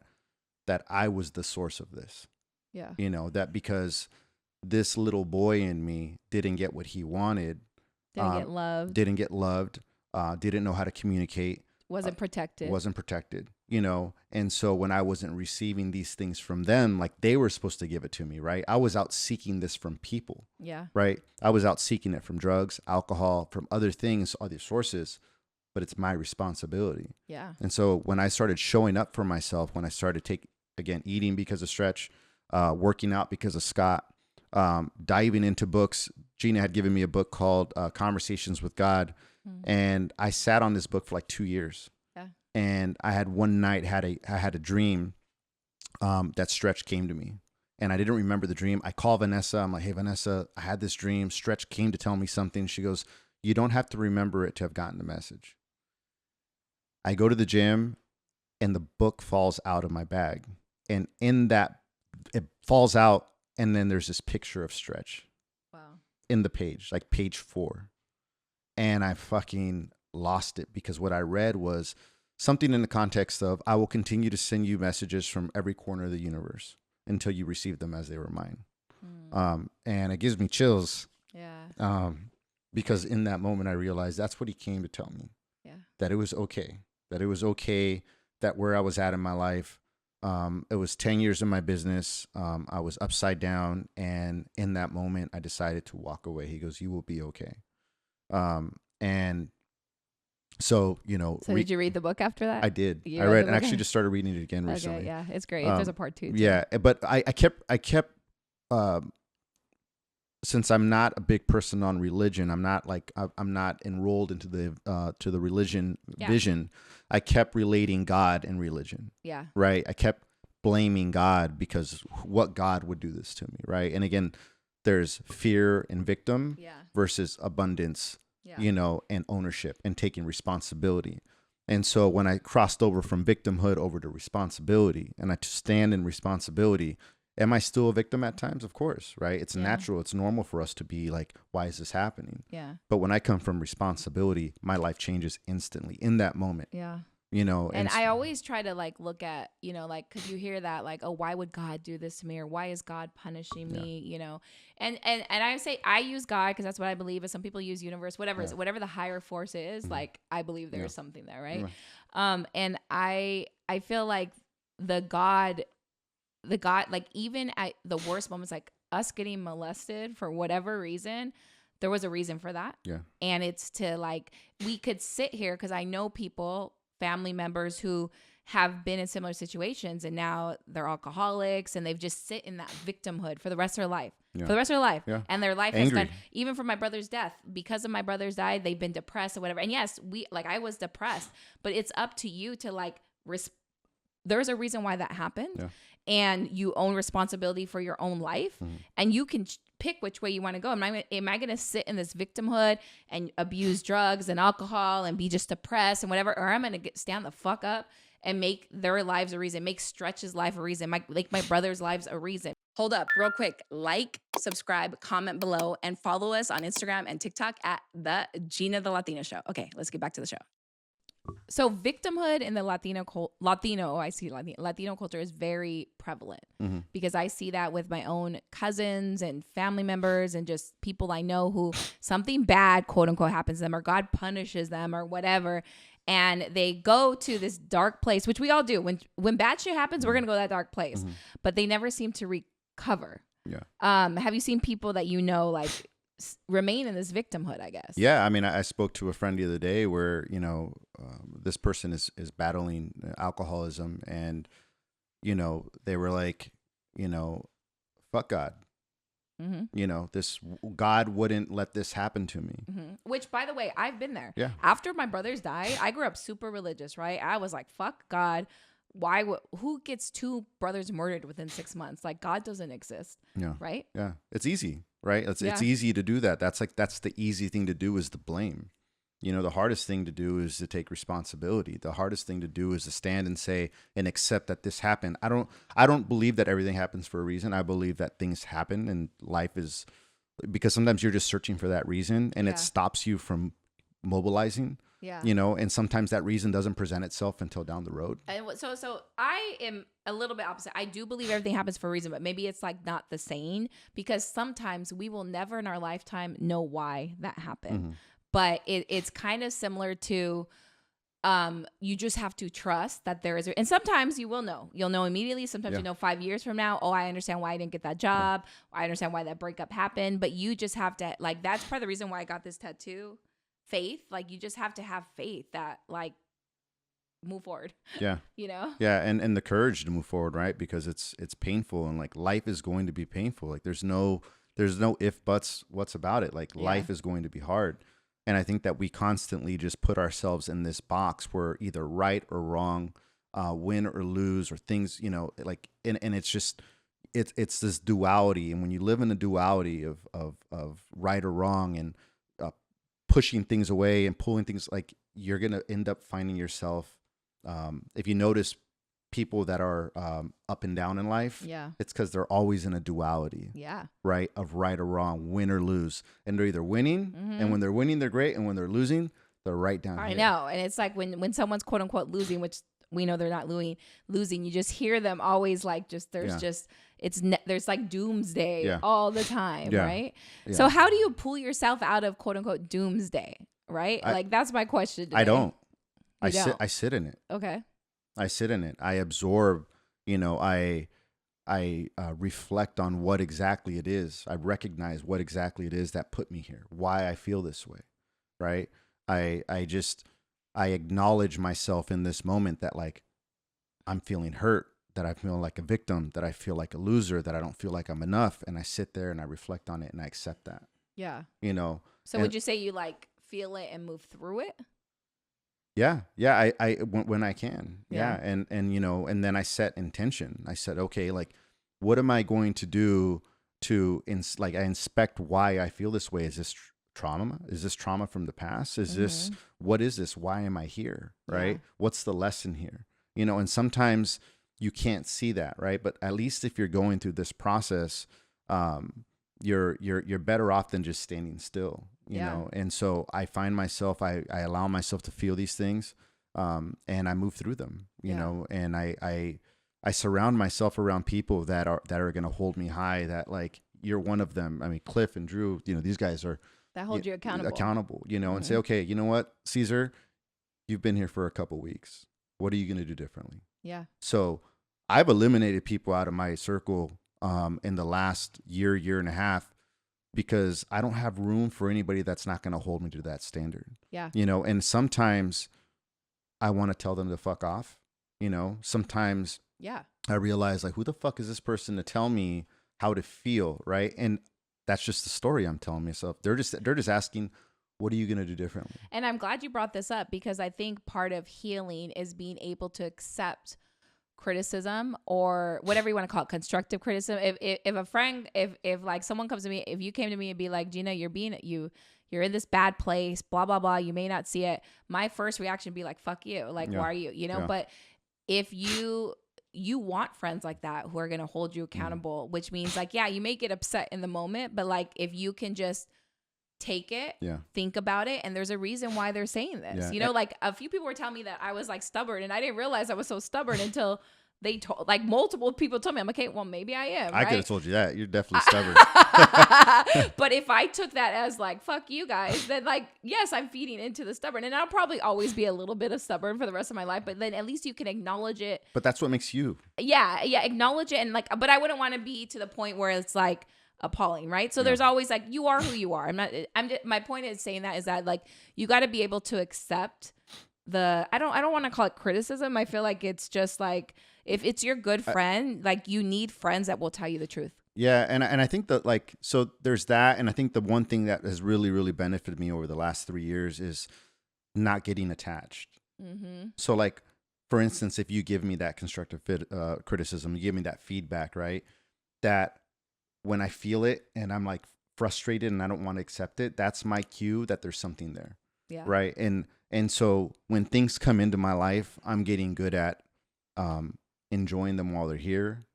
Speaker 1: I was the source of this.
Speaker 2: Yeah.
Speaker 1: You know, that because this little boy in me didn't get what he wanted,
Speaker 2: Didn't get loved.
Speaker 1: Didn't know how to communicate,
Speaker 2: Wasn't protected.
Speaker 1: you know. And so when I wasn't receiving these things from them, like they were supposed to give it to me, right? I was out seeking this from people.
Speaker 2: Yeah.
Speaker 1: Right. I was out seeking it from drugs, alcohol, from other things, other sources, but it's my responsibility.
Speaker 2: Yeah.
Speaker 1: And so when I started showing up for myself, when I started eating because of Stretch, working out because of Scott, diving into books. Geena had given me a book called Conversations with God. And I sat on this book for like 2 years.
Speaker 2: Yeah.
Speaker 1: And I had one night I had a dream that Stretch came to me. And I didn't remember the dream. I call Vanessa. I'm like, hey, Vanessa, I had this dream. Stretch came to tell me something. She goes, you don't have to remember it to have gotten the message. I go to the gym and the book falls out of my bag. And in that, it falls out. And then there's this picture of Stretch.
Speaker 2: Wow.
Speaker 1: In the page, like page 4. And I fucking lost it, because what I read was something in the context of, I will continue to send you messages from every corner of the universe until you receive them as they were mine. And it gives me chills.
Speaker 2: Yeah.
Speaker 1: Because in that moment, I realized that's what he came to tell me.
Speaker 2: Yeah.
Speaker 1: That it was okay. That where I was at in my life, it was 10 years in my business. I was upside down. And in that moment, I decided to walk away. He goes, you will be okay. And so, you know.
Speaker 2: So did you read the book after that?
Speaker 1: I did.
Speaker 2: You
Speaker 1: I read, and
Speaker 2: the book?
Speaker 1: actually just started reading it again recently.
Speaker 2: Okay, yeah, it's great. There's a part 2 too.
Speaker 1: Yeah, but I kept, since I'm not a big person on religion, I'm not enrolled into to the religion vision. I kept relating God and religion.
Speaker 2: Yeah.
Speaker 1: Right. I kept blaming God, because what God would do this to me. Right. And again, there's fear and victim versus abundance, you know, and ownership and taking responsibility. And so when I crossed over from victimhood over to responsibility, and I stand in responsibility, am I still a victim at times? Of course, right? It's natural. It's normal for us to be like, why is this happening?
Speaker 2: Yeah.
Speaker 1: But when I come from responsibility, my life changes instantly in that moment.
Speaker 2: Yeah.
Speaker 1: You know,
Speaker 2: and I always try to like look at, you know, like, cause you hear that like, oh, why would God do this to me? Or why is God punishing me? You know, and I say, I use God, cause that's what I believe. As some people use universe, whatever whatever the higher force is, like, I believe there's something there. Right. And I feel like the God, like even at the worst moments, like us getting molested for whatever reason, there was a reason for that.
Speaker 1: Yeah.
Speaker 2: And it's to like, we could sit here, cause I know people, family members who have been in similar situations, and now they're alcoholics, and they've just sit in that victimhood for the rest of their life. For the rest of their life. Yeah. And their life has been, even from my brother's death, because of my brother's died, they've been depressed or whatever. And yes, I was depressed, but it's up to you to like, there's a reason why that happened. Yeah. And you own responsibility for your own life, and you can pick which way you want to go. Am I going to sit in this victimhood and abuse drugs and alcohol and be just depressed and whatever? Or I'm going to stand the fuck up and make their lives a reason, make Stretch's life a reason, make my brother's lives a reason. Hold up real quick. Like, subscribe, comment below, and follow us on Instagram and TikTok at the Geena the Latina Show. Okay, let's get back to the show. So victimhood in the Latino culture is very prevalent, because I see that with my own cousins and family members and just people I know who something bad, quote unquote, happens to them, or God punishes them or whatever. And they go to this dark place, which we all do. When bad shit happens, we're going to go to that dark place, but they never seem to recover. Yeah. Have you seen people that you know, like, remain in this victimhood, I guess?
Speaker 1: Yeah. I mean, I spoke to a friend the other day where, you know, this person is battling alcoholism, and, you know, they were like, you know, fuck God. You know, this God wouldn't let this happen to me.
Speaker 2: Which, by the way, I've been there.
Speaker 1: Yeah.
Speaker 2: After my brothers died, I grew up super religious, right? I was like, fuck God. Who gets 2 brothers murdered within 6 months? Like, God doesn't exist. Yeah. Right?
Speaker 1: Yeah. It's easy, right? It's easy to do that. That's the easy thing to do, is the blame. You know, the hardest thing to do is to take responsibility. The hardest thing to do is to stand and say and accept that this happened. I don't believe that everything happens for a reason. I believe that things happen and life is, because sometimes you're just searching for that reason and it stops you from mobilizing.
Speaker 2: Yeah.
Speaker 1: You know, and sometimes that reason doesn't present itself until down the road.
Speaker 2: And so I am a little bit opposite. I do believe everything happens for a reason, but maybe it's like not the same, because sometimes we will never in our lifetime know why that happened.
Speaker 1: Mm-hmm.
Speaker 2: But it's kind of similar to you just have to trust that there is, and sometimes you will know. You'll know immediately. Sometimes you know 5 years from now, oh, I understand why I didn't get that job. I understand why that breakup happened. But you just have to, like, that's part of the reason why I got this tattoo. Faith, like, you just have to have faith that, like, move forward.
Speaker 1: Yeah.
Speaker 2: You know?
Speaker 1: Yeah, and the courage to move forward, right? Because it's painful, and like life is going to be painful. Like there's no if buts what's about it. Like life is going to be hard. And I think that we constantly just put ourselves in this box where either right or wrong, win or lose, or things, you know, like, and it's just it's this duality. And when you live in a duality of right or wrong, and pushing things away and pulling things, like, you're going to end up finding yourself, if you notice people that are up and down in life, it's because they're always in a duality, right, of right or wrong, win or lose. And they're either winning, and when they're winning, they're great, and when they're losing, they're right down here.
Speaker 2: I know. And it's like when someone's quote unquote losing, which we know they're not losing, you just hear them always like there's like doomsday all the time, right? Yeah. So how do you pull yourself out of quote unquote doomsday, right? Like, that's my question today.
Speaker 1: I don't. I sit in it.
Speaker 2: Okay.
Speaker 1: I sit in it. I absorb, you know, I reflect on what exactly it is. I recognize what exactly it is that put me here, why I feel this way, right? I acknowledge myself in this moment that, like, I'm feeling hurt, that I feel like a victim, that I feel like a loser, that I don't feel like I'm enough. And I sit there and I reflect on it and I accept that.
Speaker 2: Yeah.
Speaker 1: You know?
Speaker 2: So would you say you, like, feel it and move through it?
Speaker 1: Yeah. Yeah. I when I can. Yeah. And, you know, and then I set intention. I said, okay, like, what am I going to do to, I inspect why I feel this way? Is this trauma? Is this trauma from the past? Is this, what is this? Why am I here? Right? What's the lesson here? You know, and sometimes you can't see that, right? But at least if you're going through this process, you're better off than just standing still, you know? And so I find myself, I allow myself to feel these things, and I move through them, you know, and I surround myself around people that are going to hold me high, that, like, you're one of them. I mean, Cliff and Drew, you know, these guys are
Speaker 2: that hold you accountable,
Speaker 1: you know, and say, okay, you know what, Cesar, you've been here for a couple weeks. What are you going to do differently? Yeah. So I've eliminated people out of my circle in the last year and a half, because I don't have room for anybody that's not going to hold me to that standard. Yeah. You know, and sometimes I want to tell them to fuck off. You know, sometimes I realize, like, who the fuck is this person to tell me how to feel, right? And that's just the story I'm telling myself. They're just asking, what are you going to do differently? And
Speaker 2: I'm glad you brought this up, because I think part of healing is being able to accept criticism, or whatever you want to call it, constructive criticism. If a friend, if like someone comes to me, if you came to me and be like, Geena, you're in this bad place, blah, blah, blah, you may not see it. My first reaction would be like, fuck you. Like, why are you, you know? But if you want friends like that who are going to hold you accountable, which means, like, you may get upset in the moment, but, like, if you can just take it, think about it, and there's a reason why they're saying this. You know, like, a few people were telling me that I was, like, stubborn, and I didn't realize I was so stubborn until they told, like, multiple people told me. I'm like, okay, well, maybe I am.
Speaker 1: I could have told you that. You're definitely stubborn.
Speaker 2: But if I took that as, like, fuck you guys, then, like, yes, I'm feeding into the stubborn, and I'll probably always be a little bit of stubborn for the rest of my life. But then at least you can acknowledge it.
Speaker 1: But that's what makes you.
Speaker 2: Yeah, acknowledge it, and, like, but I wouldn't want to be to the point where it's, like, appalling, right? So there's always, like, you are who you are. My point is saying that is that, like, you got to be able to accept the, I don't want to call it criticism. I feel like it's just, like, if it's your good friend, like, you need friends that will tell you the truth.
Speaker 1: Yeah. And I think that, like, so there's that. And I think the one thing that has really, really benefited me over the last 3 years is not getting attached. So, like, for instance, if you give me that constructive criticism, you give me that feedback, right? That when I feel it and I'm, like, frustrated and I don't want to accept it, that's my cue that there's something there.
Speaker 2: Yeah.
Speaker 1: Right. And so when things come into my life, I'm getting good at enjoying them while they're here,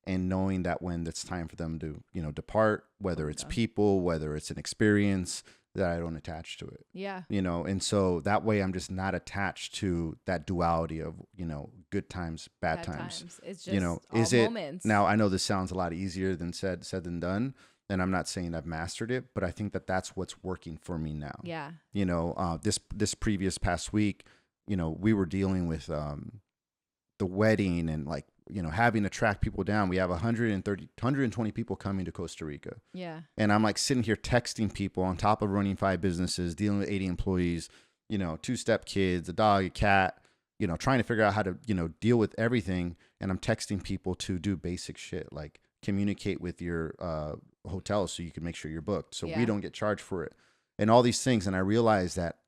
Speaker 1: and knowing that when it's time for them to, depart, whether it's people, whether it's an experience, that I don't attach to it.
Speaker 2: Yeah.
Speaker 1: And so that way I'm just not attached to that duality of, good times, bad times.
Speaker 2: It's just all
Speaker 1: is it
Speaker 2: moments.
Speaker 1: now? I know this sounds a lot easier than said than done. And I'm not saying I've mastered it, but I think that that's what's working for me now.
Speaker 2: Yeah.
Speaker 1: This previous past week, we were dealing with the wedding and like, having to track people down. We have 120 people coming to Costa Rica.
Speaker 2: Yeah.
Speaker 1: And I'm like sitting here texting people on top of running 5 businesses, dealing with 80 employees, 2-step kids, a dog, a cat, trying to figure out how to, deal with everything. And I'm texting people to do basic shit like communicate with your hotel so you can make sure you're booked, so we don't get charged for it, and all these things. And I realized that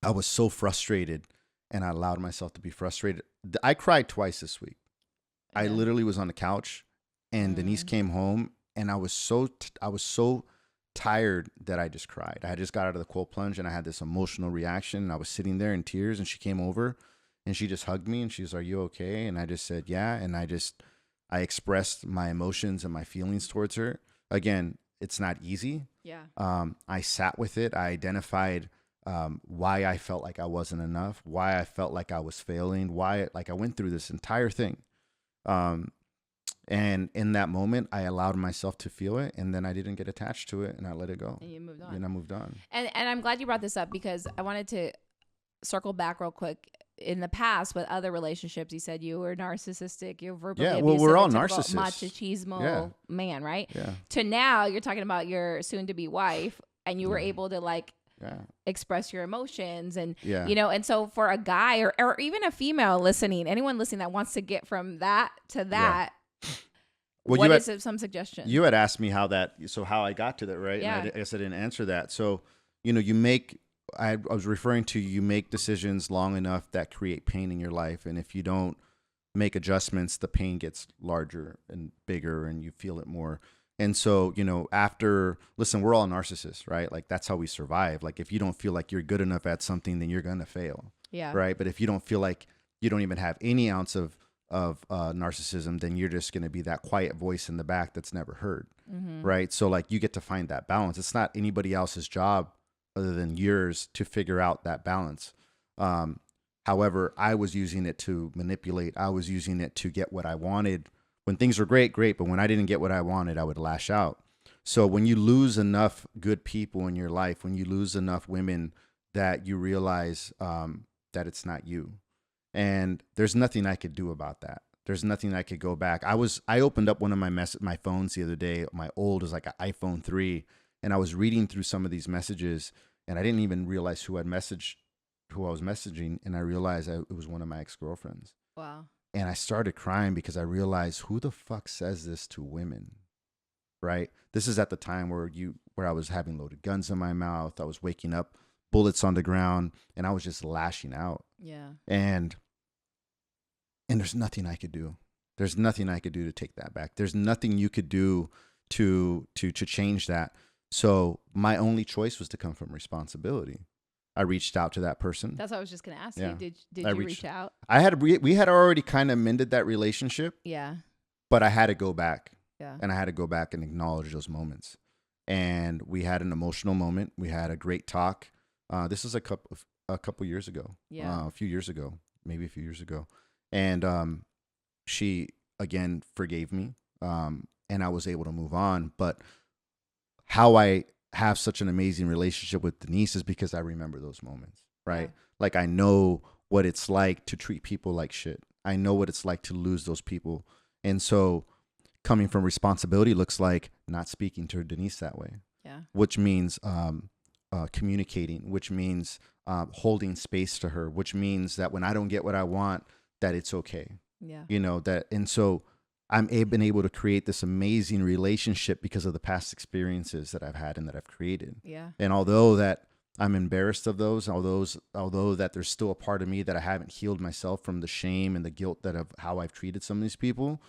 Speaker 1: I was so frustrated, and I allowed myself to be frustrated. I cried twice this week. Yeah. I literally was on the couch, and Denise came home, and I was so tired that I just cried. I just got out of the cold plunge, and I had this emotional reaction, and I was sitting there in tears, and she came over, and she just hugged me, and she was, "Are you okay?" And I just said, "Yeah." And I expressed my emotions and my feelings towards her. Again, it's not easy.
Speaker 2: Yeah.
Speaker 1: I sat with it. I identified why I felt like I wasn't enough, why I felt like I was failing, why I went through this entire thing. And in that moment, I allowed myself to feel it, and then I didn't get attached to it, and I let it go.
Speaker 2: And you moved on.
Speaker 1: And I moved on.
Speaker 2: And I'm glad you brought this up, because I wanted to circle back real quick. In the past, with other relationships, you said you were narcissistic, you're verbally abusive.
Speaker 1: Well, we're all narcissists.
Speaker 2: Machismo man, right?
Speaker 1: Yeah.
Speaker 2: To now, you're talking about your soon-to-be wife, and you were able to express your emotions, and and so for a guy or even a female listening, anyone listening that wants to get from that to that,
Speaker 1: well,
Speaker 2: what is some suggestions?
Speaker 1: You had asked me how I got to that, right?
Speaker 2: Yeah.
Speaker 1: And I guess I didn't answer that. So, I was referring to, you make decisions long enough that create pain in your life. And if you don't make adjustments, the pain gets larger and bigger, and you feel it more. And so, listen, we're all narcissists, right? Like, that's how we survive. Like, if you don't feel like you're good enough at something, then you're going to fail.
Speaker 2: Yeah.
Speaker 1: Right. But if you don't feel like you don't even have any ounce of narcissism, then you're just going to be that quiet voice in the back that's never heard. Mm-hmm. Right. So like, you get to find that balance. It's not anybody else's job other than yours to figure out that balance. However, I was using it to manipulate. I was using it to get what I wanted. When things were great. But when I didn't get what I wanted, I would lash out. So when you lose enough good people in your life, when you lose enough women, that you realize that it's not you. And there's nothing I could do about that. There's nothing I could go back. I opened up one of my phones the other day. My old is like an iPhone 3. And I was reading through some of these messages, and I didn't even realize who I was messaging. And I realized it was one of my ex-girlfriends.
Speaker 2: Wow.
Speaker 1: And I started crying because I realized, who the fuck says this to women? Right? This is at the time where I was having loaded guns in my mouth. I was waking up, bullets on the ground, and I was just lashing out.
Speaker 2: Yeah.
Speaker 1: And there's nothing I could do. There's nothing I could do to take that back. There's nothing you could do to change that. So my only choice was to come from responsibility. I reached out to that person.
Speaker 2: That's what I was just going to ask you. Did you reach out?
Speaker 1: We had already kind of mended that relationship.
Speaker 2: Yeah.
Speaker 1: But I had to go back.
Speaker 2: Yeah.
Speaker 1: And I had to go back and acknowledge those moments. And we had an emotional moment. We had a great talk. This was a couple years ago.
Speaker 2: Yeah.
Speaker 1: A few years ago. And she again forgave me. And I was able to move on. But how I have such an amazing relationship with Denise is because I remember those moments, right? Yeah. Like, I know what it's like to treat people like shit. I know what it's like to lose those people. And so coming from responsibility looks like not speaking to Denise that way.
Speaker 2: Yeah. Which
Speaker 1: means communicating, which means holding space to her, which means that when I don't get what I want, that it's okay.
Speaker 2: Yeah.
Speaker 1: And so I'm been able to create this amazing relationship because of the past experiences that I've had and that I've created.
Speaker 2: Yeah.
Speaker 1: And although that I'm embarrassed of those, although that there's still a part of me that I haven't healed myself from the shame and the guilt of how I've treated some of these people,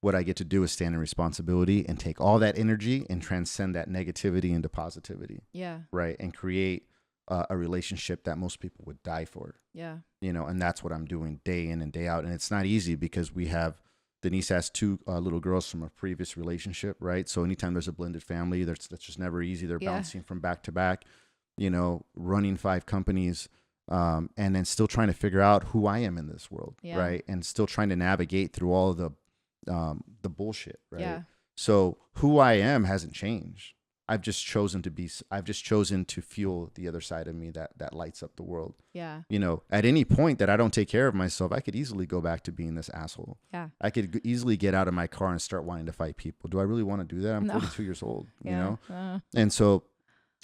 Speaker 1: what I get to do is stand in responsibility and take all that energy and transcend that negativity into positivity.
Speaker 2: Yeah.
Speaker 1: Right. And create a relationship that most people would die for.
Speaker 2: Yeah.
Speaker 1: You know, and that's what I'm doing day in and day out. And it's not easy because Denise has two little girls from a previous relationship, right? So anytime there's a blended family, that's just never easy. They're bouncing from back to back, you know, running 5 companies, and then still trying to figure out who I am in this world, right? And still trying to navigate through all of the bullshit, right? Yeah. So who I am hasn't changed. I've just chosen to fuel the other side of me that lights up the world. Yeah. You know, at any point that I don't take care of myself, I could easily go back to being this asshole. Yeah. I could easily get out of my car and start wanting to fight people. Do I really want to do that? I'm 42 years old, you know? And so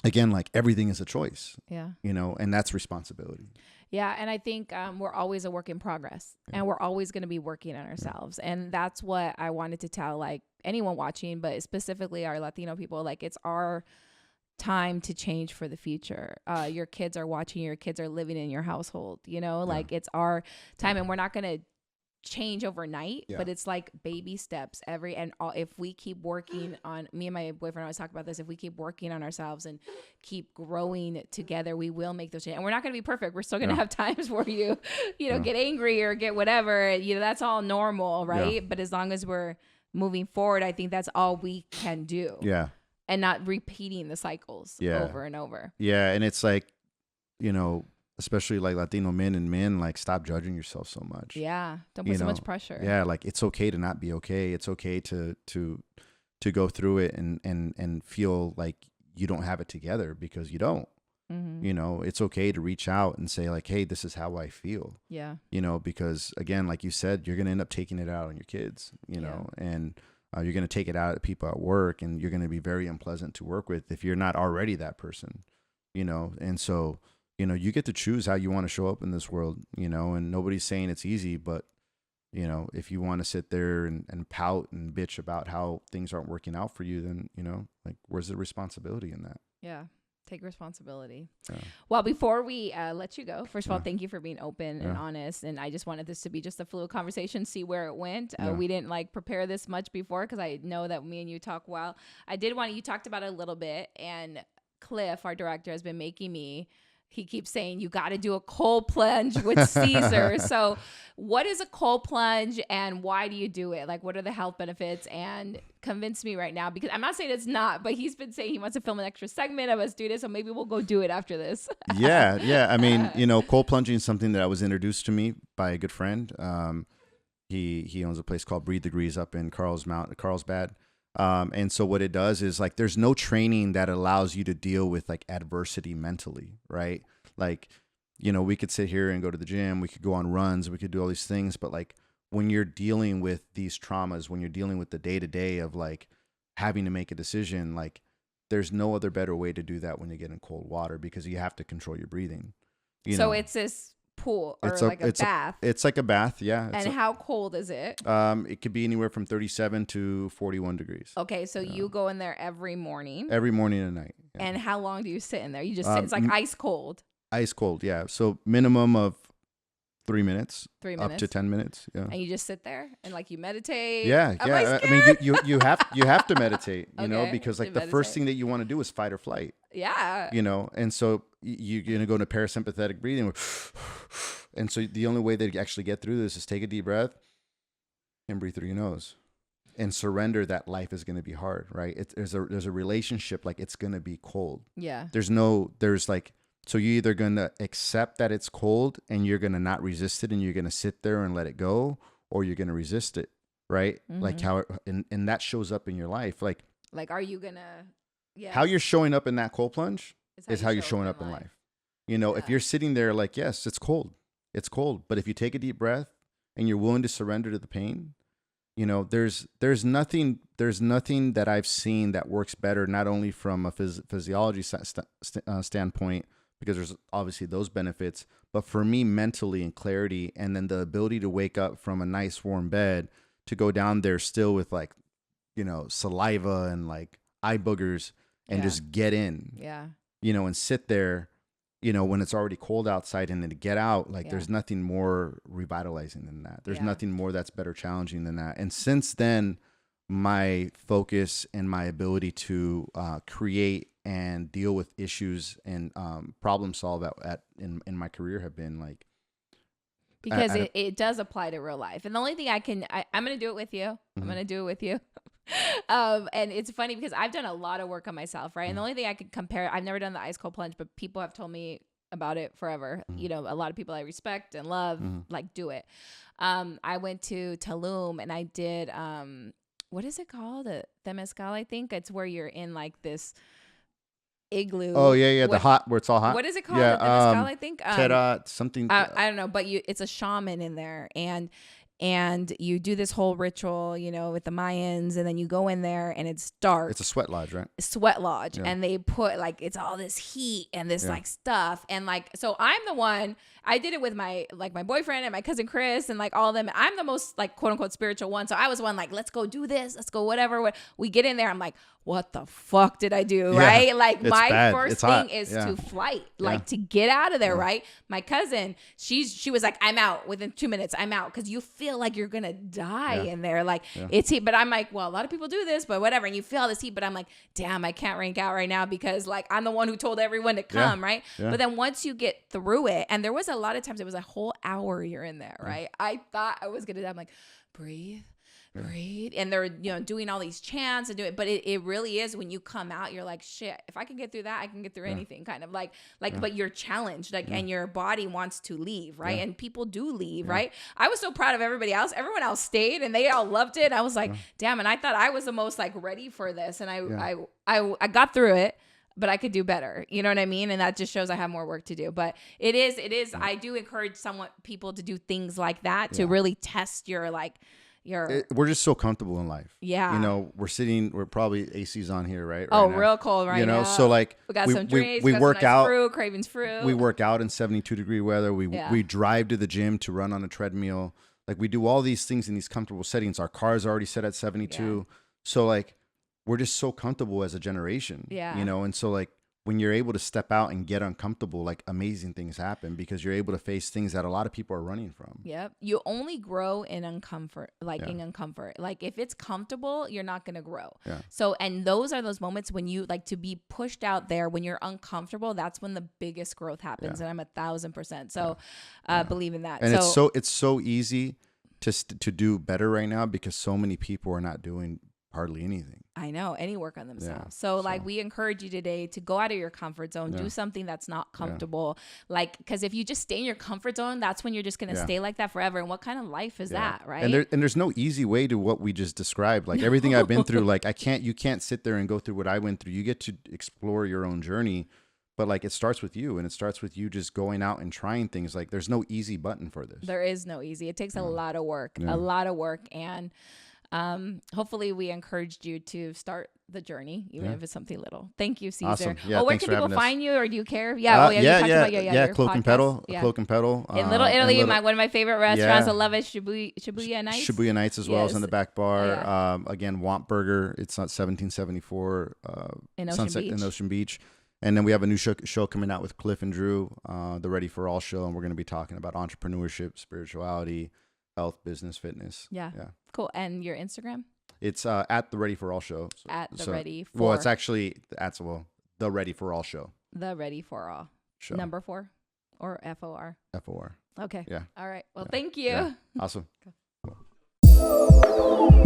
Speaker 1: again, like everything is a choice. Yeah. You know, and that's responsibility.
Speaker 2: Yeah. And I think we're always a work in progress, and we're always going to be working on ourselves. And that's what I wanted to tell, like, anyone watching, but specifically our Latino people. Like, it's our time to change for the future. Your kids are watching, your kids are living in your household, you know, like it's our time, and we're not going to change overnight, but it's like baby steps if we keep working on, me and my boyfriend always talk about this, if we keep working on ourselves and keep growing together, we will make those changes. And we're not going to be perfect. We're still going to have times where you know, get angry or get whatever, you know, that's all normal, right? But as long as we're moving forward, I think that's all we can do. Yeah. And not repeating the cycles over and over.
Speaker 1: Yeah. And it's like, you know, especially like Latino men, like, stop judging yourself so much.
Speaker 2: Yeah. Don't put so much pressure.
Speaker 1: Yeah. Like, it's okay to not be okay. It's okay to go through it and feel like you don't have it together, because you don't. Mm-hmm. You know, it's okay to reach out and say, like, hey, this is how I feel. Yeah. You know, because again, like you said, you're going to end up taking it out on your kids, you know, and you're going to take it out at people at work, and you're going to be very unpleasant to work with if you're not already that person, you know. And so, you know, you get to choose how you want to show up in this world, you know, and nobody's saying it's easy, but, you know, if you want to sit there and pout and bitch about how things aren't working out for you, then, you know, like, where's the responsibility in that?
Speaker 2: Yeah. Take responsibility. Yeah. Well, before we let you go, first of all, thank you for being open and honest. And I just wanted this to be just a fluid conversation, see where it went. We didn't like prepare this much before, because I know that me and you talk well. I did want you talked about it a little bit, and Cliff, our director, has been making me. He keeps saying, you got to do a cold plunge with Cesar. So what is a cold plunge, and why do you do it? Like, what are the health benefits? And convince me right now, because I'm not saying it's not, but he's been saying he wants to film an extra segment of us do this. So maybe we'll go do it after this.
Speaker 1: Yeah. I mean, you know, cold plunging is something that was introduced to me by a good friend. He owns a place called Breathe Degrees up in Carlsbad. And so what it does is, like, there's no training that allows you to deal with, like, adversity mentally, right? Like, you know, we could sit here and go to the gym, we could go on runs, we could do all these things, but, like, when you're dealing with these traumas, when you're dealing with the day-to-day of, like, having to make a decision, like, there's no other better way to do that when you get in cold water, because you have to control your breathing. You know?
Speaker 2: It's this pool, or like a bath.
Speaker 1: It's like a bath, yeah.
Speaker 2: And how cold is it?
Speaker 1: It could be anywhere from 37 to 41 degrees.
Speaker 2: Okay, so you go in there every morning?
Speaker 1: Every morning and night. Yeah.
Speaker 2: And how long do you sit in there? You just sit, it's like ice cold.
Speaker 1: Ice cold, yeah. So minimum of 3 minutes. 3 minutes. Up to 10 minutes, yeah.
Speaker 2: And you just sit there and, like, you meditate?
Speaker 1: Yeah. I mean, you have to meditate, you know, because, like, the first thing that you want to do is fight or flight. Yeah. You know, and so you're going to go into parasympathetic breathing. And so the only way to actually get through this is take a deep breath and breathe through your nose, and surrender that life is going to be hard, right? There's a relationship, like, it's going to be cold. Yeah. So you're either going to accept that it's cold, and you're going to not resist it, and you're going to sit there and let it go, or you're going to resist it, right? Mm-hmm. Like how, and that shows up in your life. Like,
Speaker 2: are you going to,
Speaker 1: how you're showing up in that cold plunge is how you're showing up in life. You know, if you're sitting there like, yes, it's cold. But if you take a deep breath and you're willing to surrender to the pain, you know, there's nothing that I've seen that works better, not only from a physiology standpoint, because there's obviously those benefits, but for me, mentally and clarity, and then the ability to wake up from a nice warm bed to go down there still with, like, you know, saliva and, like, eye boogers, and just get in, you know, and sit there, you know, when it's already cold outside, and then to get out, like, there's nothing more revitalizing than that. There's nothing more that's better challenging than that. And since then, my focus and my ability to create and deal with issues and problem solve in my career have been like,
Speaker 2: because it does apply to real life. And the only thing I'm going to do it with you.
Speaker 1: Mm-hmm.
Speaker 2: I'm going to do it with you. And it's funny because I've done a lot of work on myself, right? And the only thing I could compare, I've never done the ice cold plunge, but people have told me about it forever.
Speaker 1: Mm-hmm.
Speaker 2: You know, a lot of people I respect and love, like, do it. I went to Tulum and I did, what is it called? Temescal, I think. It's where you're in like this igloo.
Speaker 1: Oh yeah, the hot, where it's all hot.
Speaker 2: What is it called?
Speaker 1: Yeah,
Speaker 2: The Temescal, I think.
Speaker 1: Something.
Speaker 2: I don't know, but it's a shaman in there, and you do this whole ritual, you know, with the Mayans, and then you go in there and it's dark.
Speaker 1: It's a sweat lodge, right?
Speaker 2: Sweat lodge.
Speaker 1: Yeah.
Speaker 2: And they put like, it's all this heat and this like stuff. And like, so I'm the one, I did it with my boyfriend and my cousin Chris and like all of them. I'm the most like quote unquote spiritual one. So I was one like, let's go do this. Let's go whatever. We get in there. I'm like, what the fuck did I do?
Speaker 1: Yeah,
Speaker 2: right? Like my
Speaker 1: bad.
Speaker 2: first
Speaker 1: It's
Speaker 2: thing
Speaker 1: hot.
Speaker 2: is
Speaker 1: Yeah.
Speaker 2: to flight, like to get out of there.
Speaker 1: Yeah.
Speaker 2: Right. My cousin, she was like, I'm out within 2 minutes. I'm out. Cause you feel like you're going to die in there. Like it's heat. But I'm like, well, a lot of people do this, but whatever. And you feel all this heat, but I'm like, damn, I can't rank out right now because like I'm the one who told everyone to come. Right.
Speaker 1: Yeah.
Speaker 2: But then once you get through it, and there was a lot of times it was a whole hour you're in there. Right. I thought I was going to die. I'm like, breathe. And they're, you know, doing all these chants and do it. But it really is when you come out, you're like, shit, if I can get through that, I can get through anything kind of like, but you're challenged, like, and your body wants to leave. Right. And people do leave. Right. I was so proud of everybody else. Everyone else stayed and they all loved it. I was like, damn. And I thought I was the most like ready for this. And I got through it, but I could do better. You know what I mean? And that just shows I have more work to do. But it is. I do encourage people to do things like that to really test your like,
Speaker 1: we're just so comfortable in life.
Speaker 2: Yeah.
Speaker 1: You know, we're probably AC's on here, right?
Speaker 2: Oh,
Speaker 1: now.
Speaker 2: real cold right now.
Speaker 1: You know, so like
Speaker 2: we got some drinks,
Speaker 1: we
Speaker 2: got
Speaker 1: work
Speaker 2: some nice
Speaker 1: out,
Speaker 2: fruit, Craven's fruit.
Speaker 1: we work out in 72-degree weather. We drive to the gym to run on a treadmill. Like we do all these things in these comfortable settings. Our car's already set at 72. So like, we're just so comfortable as a generation.
Speaker 2: Yeah.
Speaker 1: You know, and so like, when you're able to step out and get uncomfortable, like amazing things happen because you're able to face things that a lot of people are running from.
Speaker 2: Yep. You only grow in uncomfort, in uncomfort. Like if it's comfortable, you're not going to grow.
Speaker 1: Yeah.
Speaker 2: So, and those are those moments when you like to be pushed out there, when you're uncomfortable, that's when the biggest growth happens. And I'm 1,000%. So believe in that.
Speaker 1: And it's so easy to do better right now because so many people are not doing hardly anything.
Speaker 2: I know, any work on themselves. So like we encourage you today to go out of your comfort zone, do something that's not comfortable. Like, because if you just stay in your comfort zone, that's when you're just going to stay like that forever. And what kind of life is that, right?
Speaker 1: And there's no easy way to what we just described. Like everything I've been through, like you can't sit there and go through what I went through. You get to explore your own journey, but like it starts with you, and it starts with you just going out and trying things. Like there's no easy button for this.
Speaker 2: There is no easy. It takes a lot of work, and hopefully we encouraged you to start the journey, even if it's something little. Thank you, Cesar.
Speaker 1: Awesome. Yeah,
Speaker 2: where can people find you, or do you care? You
Speaker 1: Cloak
Speaker 2: podcast.
Speaker 1: and Pedal, Cloak and Pedal.
Speaker 2: In Little Italy, one of my favorite restaurants. I love it. Shibuya Nights.
Speaker 1: Shibuya Nights as well as in the back bar. Again, Womp Burger. It's on 1774
Speaker 2: in
Speaker 1: Sunset in Ocean Beach. And then we have a new show coming out with Cliff and Drew, the Ready for All show, and we're going to be talking about entrepreneurship, spirituality, health, business, fitness.
Speaker 2: Yeah. Cool. And your Instagram?
Speaker 1: It's at the Ready for All show.
Speaker 2: Ready for.
Speaker 1: Well, it's actually the Ready for All show.
Speaker 2: The Ready for All show. Number 4 or FOR?
Speaker 1: FOR.
Speaker 2: Okay.
Speaker 1: Yeah.
Speaker 2: All right. Well, thank you.
Speaker 1: Yeah. Awesome.
Speaker 2: Cool.